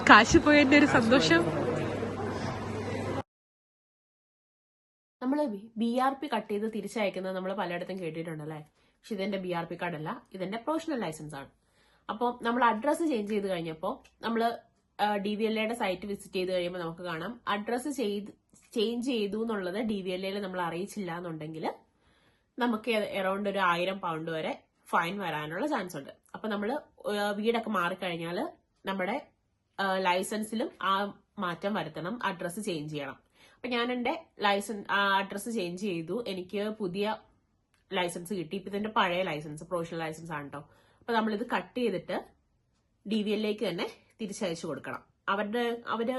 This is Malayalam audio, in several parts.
കാശ് പോയതിന്റെ ഒരു സന്തോഷം. നമ്മൾ BRP കട്ട് ചെയ്ത് തിരിച്ചയക്കുന്നത് നമ്മൾ പലയിടത്തും കേട്ടിട്ടുണ്ടല്ലേ. പക്ഷെ ഇതെന്റെ BRP കാർഡല്ല, ഇതെന്റെ പ്രൊഫഷണൽ ലൈസൻസ് ആണ്. അപ്പോൾ നമ്മൾ അഡ്രസ്സ് ചേഞ്ച് ചെയ്ത് കഴിഞ്ഞപ്പോൾ നമ്മൾ DVLAയുടെ സൈറ്റ് വിസിറ്റ് ചെയ്ത് കഴിയുമ്പോൾ നമുക്ക് കാണാം അഡ്രസ്സ് ചേഞ്ച് ചെയ്തു എന്നുള്ളത് DVLAയിൽ നമ്മൾ അറിയിച്ചില്ല എന്നുണ്ടെങ്കിൽ നമുക്ക് അറൌണ്ട് ഒരു 1000 പൗണ്ട് വരെ ഫൈൻ വരാനുള്ള ചാൻസ് ഉണ്ട്. അപ്പൊ നമ്മൾ വീടൊക്കെ മാറിക്കഴിഞ്ഞാൽ നമ്മുടെ ലൈസൻസിലും ആ മാറ്റം വരുത്തണം, അഡ്രസ്സ് ചേഞ്ച് ചെയ്യണം. അപ്പൊ ഞാൻ എന്റെ അഡ്രസ്സ് ചേഞ്ച് ചെയ്തു, എനിക്ക് പുതിയ ലൈസൻസ് കിട്ടി. ഇപ്പൊ ഇതിന്റെ പഴയ ലൈസൻസ് പ്രൊഫഷണൽ ലൈസൻസ് ആണ് കേട്ടോ. അപ്പൊ നമ്മളിത് കട്ട് ചെയ്തിട്ട് DVLAക്ക് തന്നെ തിരിച്ചയച്ചു കൊടുക്കണം. അവര്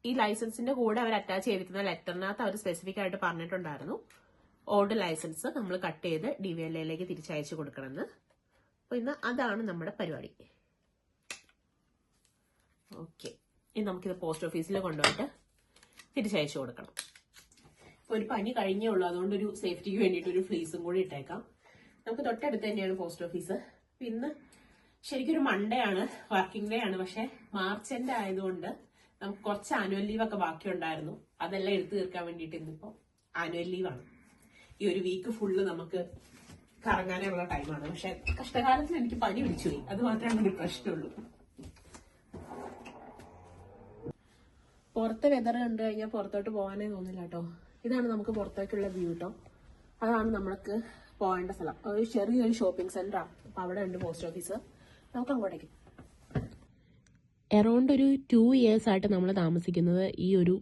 ഈ ലൈസൻസിന്റെ കൂടെ അവർ അറ്റാച്ച് ചെയ്തിരിക്കുന്ന ലെറ്ററിനകത്ത് അവർ സ്പെസിഫിക് ആയിട്ട് പറഞ്ഞിട്ടുണ്ടായിരുന്നു ഓൾഡ് ലൈസൻസ് നമ്മൾ കട്ട് ചെയ്ത് DVLAയിലേക്ക് തിരിച്ചയച്ചു കൊടുക്കണമെന്ന്. അപ്പൊ ഇന്ന് അതാണ് നമ്മുടെ പരിപാടി. ഓക്കെ, ഇനി നമുക്കിത് പോസ്റ്റ് ഓഫീസിൽ കൊണ്ടുപോയിട്ട് തിരിച്ചയച്ചു കൊടുക്കണം. ഒരു പനി കഴിഞ്ഞേ ഉള്ളൂ, അതുകൊണ്ട് ഒരു സേഫ്റ്റിക്ക് വേണ്ടിയിട്ട് ഒരു ഫ്ലീസും കൂടി ഇട്ടേക്കാം. നമുക്ക് തൊട്ടടുത്ത് തന്നെയാണ് പോസ്റ്റ് ഓഫീസ്. ഇന്ന് ശരിക്കും ഒരു മൺഡേ ആണ്, വർക്കിംഗ് ഡേ ആണ്. പക്ഷെ മാർച്ച് എൻഡ് ആയതുകൊണ്ട് നമുക്ക് കുറച്ച് ആനുവൽ ലീവ് ഒക്കെ ബാക്കിയുണ്ടായിരുന്നു, അതെല്ലാം എടുത്തു തീർക്കാൻ വേണ്ടിയിട്ട് ഇന്നിപ്പോ ആനുവൽ ലീവാണ്. ഈ ഒരു വീക്ക് ഫുള്ള് നമുക്ക് കറങ്ങാനുള്ള ടൈമാണ്. പക്ഷെ കഷ്ടകാലത്തിന് എനിക്ക് പനി പിടിച്ചുപോയി, അത് മാത്രമേ ഒരു പ്രശ്നമുള്ളൂ. പുറത്തെ വെതർ കണ്ടു കഴിഞ്ഞാൽ പുറത്തോട്ട് പോകാനേ തോന്നില്ല കേട്ടോ. ഇതാണ് നമുക്ക് പുറത്തേക്കുള്ള വ്യൂ കേട്ടോ. അതാണ് നമ്മൾക്ക് പോകേണ്ട സ്ഥലം. ഒരു ചെറിയൊരു ഷോപ്പിംഗ് സെന്റർ ആണ്. അപ്പൊ അവിടെ ഉണ്ട് പോസ്റ്റ് ഓഫീസ്. നമുക്ക് അങ്ങോട്ടേക്ക്. അറൌണ്ട് ഒരു 2 years ആയിട്ട് നമ്മൾ താമസിക്കുന്നത് ഈ ഒരു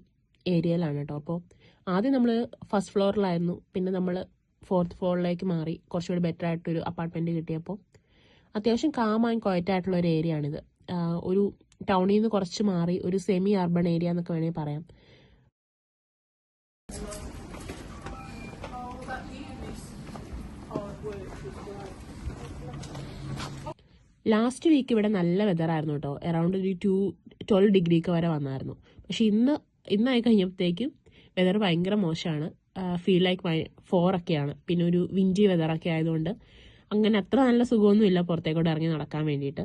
ഏരിയയിലാണ് കേട്ടോ. അപ്പോൾ ആദ്യം നമ്മൾ ഫസ്റ്റ് ഫ്ലോറിലായിരുന്നു, പിന്നെ നമ്മൾ 4th ഫ്ലോറിലേക്ക് മാറി. കുറച്ചുകൂടി ബെറ്റർ ആയിട്ടൊരു അപ്പാർട്ട്മെന്റ് കിട്ടിയപ്പോൾ അത്യാവശ്യം കാം ആൻഡ് ക്വയറ്റ് ആയിട്ടുള്ള ഒരു ഏരിയ ആണിത്. ഒരു ടൗണിൽ നിന്ന് കുറച്ച് മാറി ഒരു സെമി അർബൺ ഏരിയ എന്നൊക്കെ വേണമെങ്കിൽ പറയാം. ലാസ്റ്റ് വീക്ക് ഇവിടെ നല്ല വെതറായിരുന്നു കേട്ടോ. അറൌണ്ട് ഒരു 12 ഡിഗ്രിക്ക് വരെ വന്നായിരുന്നു. പക്ഷെ ഇന്നായി കഴിഞ്ഞപ്പോഴത്തേക്കും വെതർ ഭയങ്കര മോശമാണ്. ഫീൽ ലൈക്ക് 4 ഒക്കെയാണ്. പിന്നെ ഒരു വിൻഡി വെതറൊക്കെ ആയതുകൊണ്ട് അങ്ങനെ അത്ര നല്ല സുഖമൊന്നുമില്ല പുറത്തേക്കോട്ട് ഇറങ്ങി നടക്കാൻ വേണ്ടിയിട്ട്.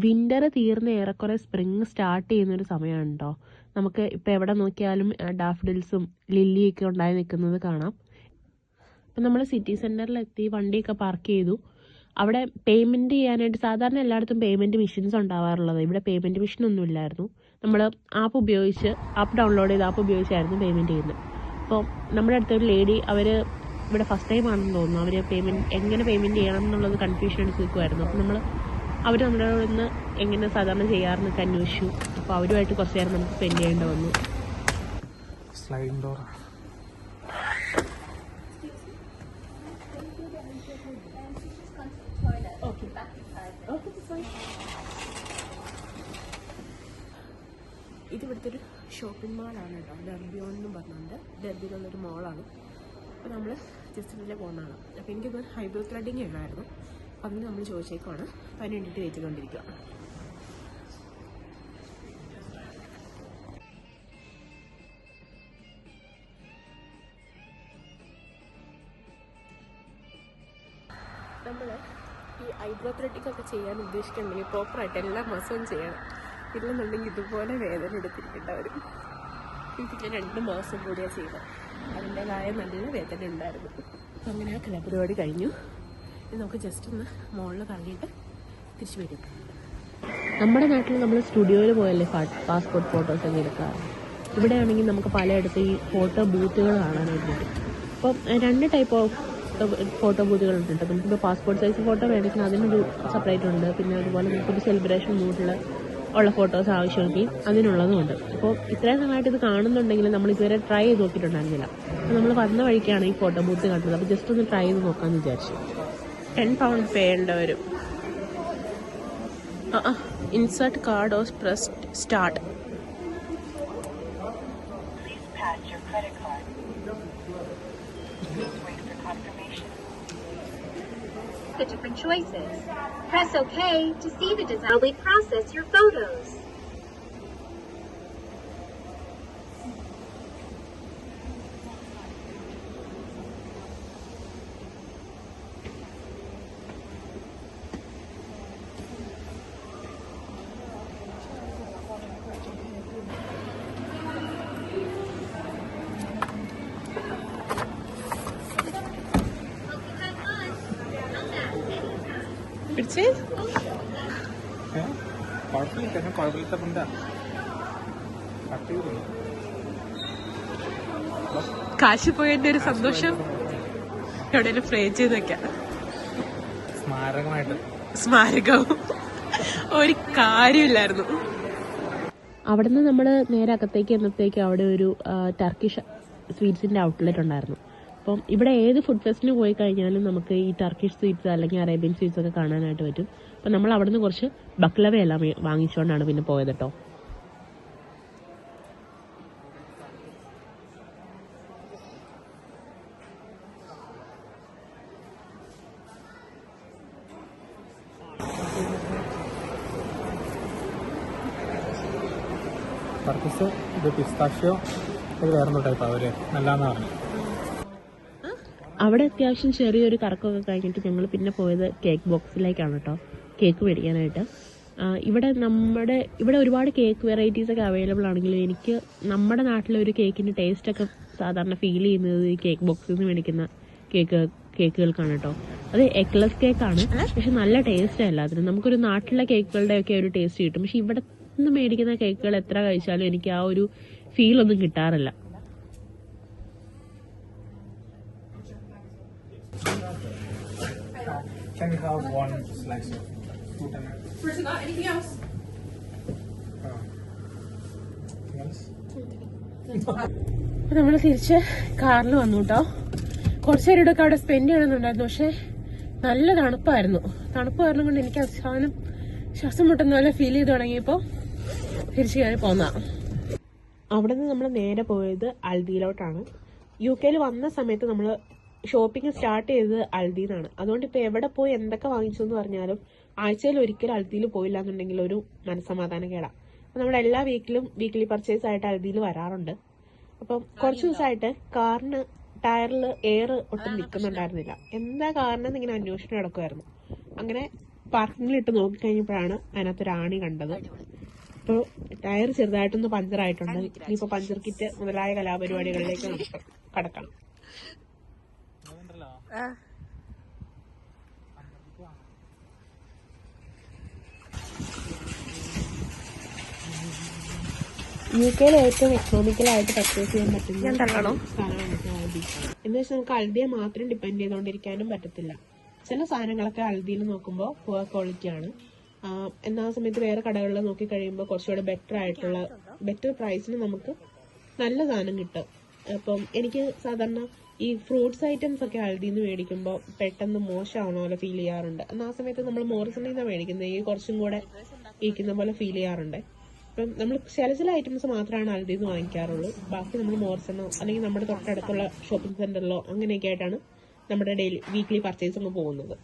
വിന്റർ തീർന്ന് ഏറെക്കുറെ സ്പ്രിങ് സ്റ്റാർട്ട് ചെയ്യുന്നൊരു സമയമാണ് കേട്ടോ. നമുക്ക് ഇപ്പം എവിടെ നോക്കിയാലും ഡാഫഡിൽസും ലില്ലിയൊക്കെ ഉണ്ടായി നിൽക്കുന്നത് കാണാം. അപ്പം നമ്മൾ സിറ്റി സെൻറ്ററിലെത്തി വണ്ടിയൊക്കെ പാർക്ക് ചെയ്തു. അവിടെ പേയ്മെൻറ്റ് ചെയ്യാനായിട്ട് സാധാരണ എല്ലായിടത്തും പേയ്മെൻറ്റ് മെഷീൻസ് ഉണ്ടാവാറുള്ളത്. ഇവിടെ പേയ്മെൻറ്റ് മെഷീൻ ഒന്നും ഇല്ലായിരുന്നു. നമ്മൾ ആപ്പ് ഡൗൺലോഡ് ചെയ്ത് ആപ്പ് ഉപയോഗിച്ചായിരുന്നു പേയ്മെൻറ്റ് ചെയ്യുന്നത്. അപ്പോൾ നമ്മുടെ അടുത്തൊരു ലേഡി, അവർ ഇവിടെ ഫസ്റ്റ് ടൈം ആണെന്ന് തോന്നുന്നു, അവർ എങ്ങനെ പേയ്മെൻറ്റ് ചെയ്യണം എന്നുള്ളത് കൺഫ്യൂഷൻ അടിച്ച് നിൽക്കുമായിരുന്നു. അപ്പം അവർ നമ്മളോട് ഇന്ന് എങ്ങനെ സാധാരണ ചെയ്യാറെന്നൊക്കെ അന്വേഷിച്ചു. അപ്പോൾ അവരുമായിട്ട് കുറച്ച് നേരം നമുക്ക് സ്പെൻഡ് ചെയ്യേണ്ടി വന്നു. Sliding door. ഇത് ഇവിടുത്തെ ഒരു ഷോപ്പിംഗ് മാളാണ് കേട്ടോ. ഡെർബിയോൺ എന്ന് പറഞ്ഞുകൊണ്ട് ഡെർബിയിലുള്ളൊരു മോളാണ്. അപ്പോൾ നമ്മൾ ജസ്റ്റ് ഇതിലെ പോകുന്നതാണ്. അപ്പോൾ എനിക്കിത് ഹൈബ്രോ ത്രെഡിങ് ചെയ്യണമായിരുന്നു. അപ്പോൾ അതിന് നമ്മൾ ചോദിച്ചേക്കുവാണ്. അപ്പോൾ അതിന് വേണ്ടിയിട്ട് വെയിറ്റ് ചെയ്തുകൊണ്ടിരിക്കുക. നമ്മൾ ഈ ഐബ്രോ ത്രെഡിങ് ഒക്കെ ചെയ്യാൻ ഉദ്ദേശിക്കുന്നുണ്ടെങ്കിൽ പ്രോപ്പറായിട്ട് എല്ലാ മാസവും ചെയ്യണം. ഇല്ലെന്നുണ്ടെങ്കിൽ ഇതുപോലെ വേദന എടുത്തിരിക്കേണ്ട വരും. എനിക്ക് 2 മാസം കൂടിയാണ് ചെയ്തത്. അതിൻ്റെതായ നല്ല വേദന ഉണ്ടായിരുന്നു. അപ്പം അങ്ങനെ ആ കലാപരിപാടി കഴിഞ്ഞു. ഇനി നമുക്ക് ജസ്റ്റ് ഒന്ന് മുകളിൽ കറങ്ങിയിട്ട് തിരിച്ചു വരും. നമ്മുടെ നാട്ടിൽ നമ്മൾ സ്റ്റുഡിയോയിൽ പോയല്ലേ പാസ്പോർട്ട് ഫോട്ടോസൊക്കെ എടുക്കാറ്. ഇവിടെയാണെങ്കിൽ നമുക്ക് പലയിടത്തും ഈ ഫോട്ടോ ബൂത്തുകൾ കാണാനായിട്ട് പറ്റും. അപ്പം 2 ടൈപ്പ് ഓഫ് ഫോട്ടോ ബൂത്തുകളുണ്ട്. നമുക്കിപ്പോൾ പാസ്പോർട്ട് സൈസ് ഫോട്ടോ വേണമെങ്കിൽ അതിനൊരു സെപ്പറേറ്റ് ഉണ്ട്. പിന്നെ അതുപോലെ നമുക്കൊരു സെലിബ്രേഷൻ മൂഡിൽ ഉള്ള ഫോട്ടോസ് ആവശ്യമെങ്കിൽ അതിനുള്ളതും ഉണ്ട്. അപ്പോൾ ഇത്രയും സമയമായിട്ട് ഇത് കാണുന്നുണ്ടെങ്കിൽ നമ്മൾ ഇതുവരെ ട്രൈ ചെയ്ത് നോക്കിയിട്ടുണ്ടായിരുന്നില്ല. അപ്പോൾ നമ്മൾ വന്ന വഴിക്കാണ് ഈ ഫോട്ടോ ബൂത്ത് കണ്ടത്. അപ്പോൾ ജസ്റ്റ് ഒന്ന് ട്രൈ ചെയ്ത് നോക്കാമെന്ന് വിചാരിച്ചു. 10 pound പേ ചെയ്യേണ്ടി വരും. Insert card or press start. The different choices. Press OK to see the design. While we process your photos. പിടിച്ച് കാശി പോയതിന്റെ ഒരു സന്തോഷം എവിടെയെങ്കിലും ഫ്രേ ചെയ്ത് വെക്കാം. സ്മാരകവും ഒരു കാര്യമില്ലായിരുന്നു. അവിടുന്ന് നമ്മൾ നേരെ അകത്തേക്ക് എന്നത്തേക്ക് അവിടെ ഒരു ടർക്കിഷ് സ്വീറ്റ്സിന്റെ ഔട്ട്ലെറ്റ് ഉണ്ടായിരുന്നു. അപ്പം ഇവിടെ ഏത് ഫുഡ് ഫെസ്റ്റിന് പോയി കഴിഞ്ഞാലും നമുക്ക് ഈ ടർക്കിഷ് സ്വീറ്റ്സ് അല്ലെങ്കിൽ അറേബ്യൻ സ്വീറ്റ്സ് ഒക്കെ കാണാനായിട്ട് പറ്റും. അപ്പം നമ്മൾ അവിടുന്ന് കുറച്ച് ബക്ലവയെല്ലാം വാങ്ങിച്ചുകൊണ്ടാണ് പിന്നെ പോയത് കേട്ടോ. ടർക്കിഷ് ഇത് പിസ്താഷ്യോ ഇത് വേറൊരു ടൈപ്പാണ് അവര് നല്ലതെന്ന് പറഞ്ഞു. അവിടെ അത്യാവശ്യം ചെറിയൊരു കറക്കമൊക്കെ കഴിഞ്ഞിട്ട് ഞങ്ങൾ പിന്നെ പോയത് കേക്ക് ബോക്സിലേക്കാണ് കേട്ടോ, കേക്ക് മേടിക്കാനായിട്ട്. ഇവിടെ ഒരുപാട് കേക്ക് വെറൈറ്റീസ് ഒക്കെ അവൈലബിൾ ആണെങ്കിലും എനിക്ക് നമ്മുടെ നാട്ടിലെ ഒരു കേക്കിന്റെ ടേസ്റ്റ് ഒക്കെ സാധാരണ ഫീൽ ചെയ്യുന്നത് ഈ കേക്ക് ബോക്സിൽ നിന്ന് മേടിക്കുന്ന കേക്കുകൾക്കാണ് കേട്ടോ. അത് എഗ്ലെസ് കേക്കാണ്, പക്ഷെ നല്ല ടേസ്റ്റ് അല്ല അതിന്. നമുക്കൊരു നാട്ടിലെ കേക്കുകളുടെ ഒക്കെ ഒരു ടേസ്റ്റ് കിട്ടും. പക്ഷെ ഇവിടെ നിന്ന് മേടിക്കുന്ന കേക്കുകൾ എത്ര കഴിച്ചാലും എനിക്ക് ആ ഒരു ഫീൽ ഒന്നും കിട്ടാറില്ല. Can we have one slice of fruit and Anything else? നമ്മൾ തിരിച്ച് കാറിൽ വന്നു കേട്ടോ. കുറച്ചു നേരം ഇടയ്ക്ക് അവിടെ സ്പെൻഡ് ചെയ്യണമെന്നുണ്ടായിരുന്നു, പക്ഷെ നല്ല തണുപ്പായിരുന്നു. തണുപ്പ് കാരണം കൊണ്ട് എനിക്ക് അവസാനം ശ്വാസം മുട്ടുന്ന പോലെ ഫീൽ ചെയ്ത് തുടങ്ങിയപ്പോൾ തിരിച്ചു കയറി പോന്ന. അവിടെ നിന്ന് നമ്മൾ നേരെ പോയത് അൽദിയിലോട്ടാണ്. UK വന്ന സമയത്ത് നമ്മൾ ഷോപ്പിംഗ് സ്റ്റാർട്ട് ചെയ്തത് അൽദിന്നാണ്. അതുകൊണ്ട് ഇപ്പൊ എവിടെ പോയി എന്തൊക്കെ വാങ്ങിച്ചു എന്ന് പറഞ്ഞാലും ആഴ്ചയിൽ ഒരിക്കലും അൽദിയിൽ പോയില്ല എന്നുണ്ടെങ്കിൽ ഒരു മനസ്സമാധാനം കേടാ. അപ്പൊ നമ്മുടെ എല്ലാ വീക്കിലി പർച്ചേസ് ആയിട്ട് അൽദിയിൽ വരാറുണ്ട്. അപ്പം കുറച്ച് ദിവസമായിട്ട് കാറിന് ടയറിൽ എയർ ഒട്ടും നിൽക്കുന്നുണ്ടായിരുന്നില്ല. എന്താ കാരണം ഇങ്ങനെ അന്വേഷണം നടക്കുമായിരുന്നു. അങ്ങനെ പാർക്കിങ്ങിലിട്ട് നോക്കിക്കഴിഞ്ഞപ്പോഴാണ് അതിനകത്തൊരു ആണി കണ്ടത്. ഇപ്പോൾ ടയർ ചെറുതായിട്ടൊന്ന് പഞ്ചറായിട്ടുണ്ട്. ഇനിയിപ്പോൾ പഞ്ചർ കിറ്റ് മുതലായ കലാപരിപാടികളിലേക്ക് നമുക്ക് കടക്കണം. UK ഏറ്റവും എക്കണോമിക്കലായിട്ട് പർച്ചേസ് ചെയ്യാൻ പറ്റുന്ന സ്ഥലമാണ് അൽദി. എന്ന് വെച്ചാൽ നമുക്ക് അൽദിയെ മാത്രം ഡിപ്പെൻഡ് ചെയ്തുകൊണ്ടിരിക്കാനും പറ്റത്തില്ല. ചില സാധനങ്ങളൊക്കെ അൽദിയിൽ നോക്കുമ്പോൾ പുവർ ക്വാളിറ്റിയാണ്. എന്നാൽ സമയത്ത് വേറെ കടകളിൽ നോക്കി കഴിയുമ്പോൾ കുറച്ചുകൂടെ ബെറ്റർ പ്രൈസിന് നമുക്ക് നല്ല സാധനം കിട്ടും. അപ്പം എനിക്ക് സാധാരണ ഈ ഫ്രൂട്ട്സ് ഐറ്റംസ് ഒക്കെ അൽദിയിൽ നിന്ന് മേടിക്കുമ്പോൾ പെട്ടെന്ന് മോശമാവണ പോലെ ഫീൽ ചെയ്യാറുണ്ട്. എന്നാൽ ആ സമയത്ത് നമ്മൾ മോറിസണിൽ നിന്നാണ് മേടിക്കുന്നത്, ഈ കുറച്ചും കൂടെ ഇരിക്കുന്ന പോലെ ഫീൽ ചെയ്യാറുണ്ട്. അപ്പം നമ്മൾ ചില ഐറ്റംസ് മാത്രമാണ് അൽദിയിൽ നിന്ന് വാങ്ങിക്കാറുള്ളൂ. ബാക്കി നമ്മൾ മോറിസണോ അല്ലെങ്കിൽ നമ്മുടെ തൊട്ടടുത്തുള്ള ഷോപ്പിംഗ് സെന്ററിലോ അങ്ങനെയൊക്കെ ആയിട്ടാണ് നമ്മുടെ വീക്ക്ലി പർച്ചേസ് അങ്ങ് പോകുന്നത്.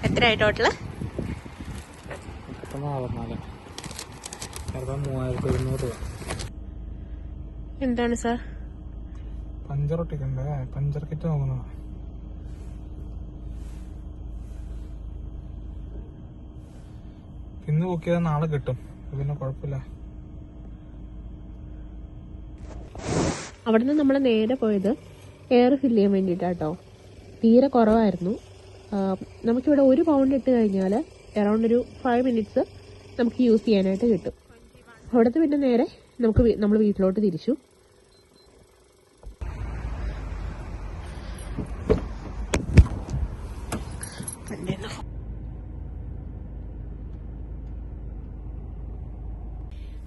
എത്രയായി ടോട്ടല്? 3100 രൂപ. എന്താണ് സാർ? പഞ്ചർ ഒട്ടിക്കണ്ടേ? പഞ്ചർ കിറ്റ് നോക്കുന്നതാ. ഇന്ന് ബുക്ക് ചെയ്താൽ നാളെ കിട്ടും, പിന്നെ കുഴപ്പമില്ല. അവിടുന്ന് നമ്മൾ നേരെ പോയത് എയർ ഫില്ല് ചെയ്യാൻ വേണ്ടിയിട്ടാട്ടോ. തീരെ കുറവായിരുന്നു. നമുക്കിവിടെ 1 പൗണ്ട് ഇട്ട് കഴിഞ്ഞാൽ അറൗണ്ട് ഒരു 5 മിനിറ്റ്സ് നമുക്ക് യൂസ് ചെയ്യാനായിട്ട് കിട്ടും. അവിടുത്തെ പിന്നെ നേരെ നമ്മൾ വീട്ടിലോട്ട് തിരിച്ചു.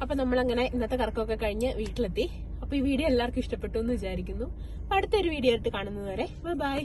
അപ്പൊ നമ്മളങ്ങനെ ഇന്നത്തെ കറക്കമൊക്കെ കഴിഞ്ഞ് വീട്ടിലെത്തി. അപ്പൊ ഈ വീഡിയോ എല്ലാവർക്കും ഇഷ്ടപ്പെട്ടു എന്ന് വിചാരിക്കുന്നു. അടുത്തൊരു വീഡിയോ ആയിട്ട് കാണുന്നത് വരെ ബൈ.